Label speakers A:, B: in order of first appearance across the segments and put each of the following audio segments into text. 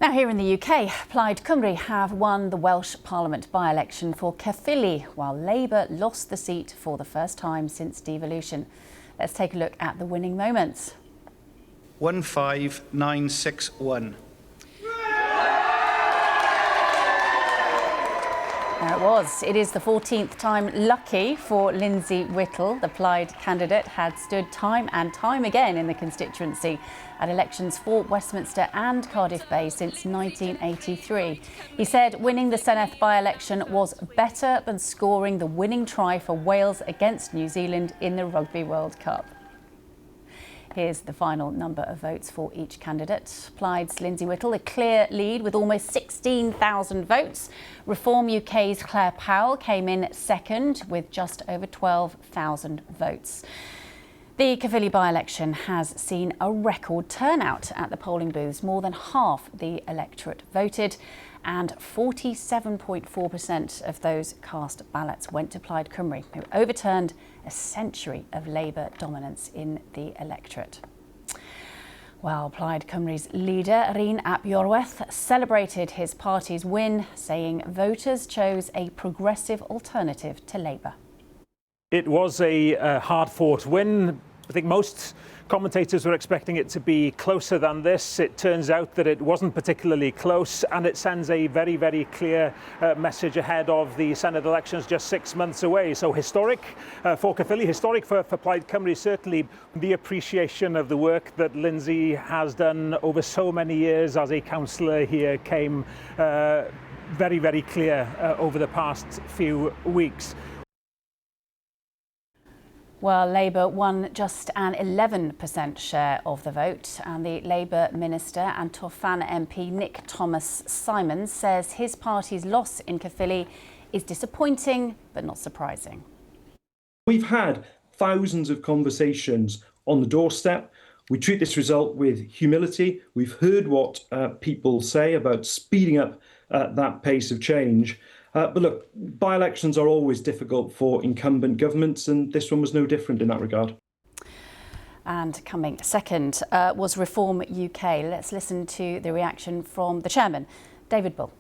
A: Now here in the UK, Plaid Cymru have won the Welsh Parliament by-election for Caerphilly, while Labour lost the seat for the first time since devolution. Let's take a look at the winning moments.
B: 15961.
A: There it was. It is the 14th time lucky for Lindsay Whittle. The Plaid candidate had stood time and time again in the constituency at elections for Westminster and Cardiff Bay since 1983. He said winning the Senedd by-election was better than scoring the winning try for Wales against New Zealand in the Rugby World Cup. Here's the final number of votes for each candidate. Plaid's Lindsay Whittle, a clear lead with almost 16,000 votes. Reform UK's Claire Powell came in second with just over 12,000 votes. The Caerphilly by-election has seen a record turnout at the polling booths. More than half the electorate voted, and 47.4% of those cast ballots went to Plaid Cymru, who overturned a century of Labour dominance in the electorate. Well, Plaid Cymru's leader, Rhun ap Iorwerth, celebrated his party's win, saying voters chose a progressive alternative to Labour.
C: It was a hard-fought win. I think most commentators were expecting it to be closer than this. It turns out that it wasn't particularly close, and it sends a very, very clear message ahead of the Senedd elections just 6 months away. So historic for Caerphilly, historic for Plaid Cymru, certainly the appreciation of the work that Lindsay has done over so many years as a councillor here came very, very clear over the past few weeks.
A: Well, Labour won just an 11% share of the vote, and the Labour minister and Torfan MP Nick Thomas-Simons says his party's loss in Caerphilly is disappointing but not surprising.
D: We've had thousands of conversations on the doorstep. We treat this result with humility. We've heard what people say about speeding up that pace of change. But look, by-elections are always difficult for incumbent governments, and this one was no different in that regard.
A: And coming second was Reform UK. Let's listen to the reaction from the chairman, David Bull.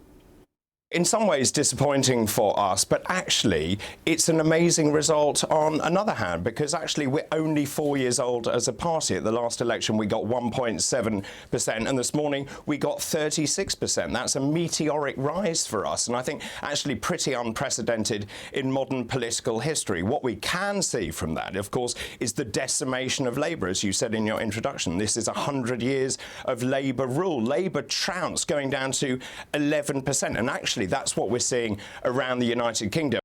E: In some ways disappointing for us, but actually it's an amazing result on another hand, because actually we're only 4 years old as a party. At the last election we got 1.7%, and this morning we got 36%. That's a meteoric rise for us, and I think actually pretty unprecedented in modern political history. What we can see from that, of course, is the decimation of Labour, as you said in your introduction. This is 100 years of Labour rule. Labour trounced, going down to 11%, and actually that's what we're seeing around the United Kingdom.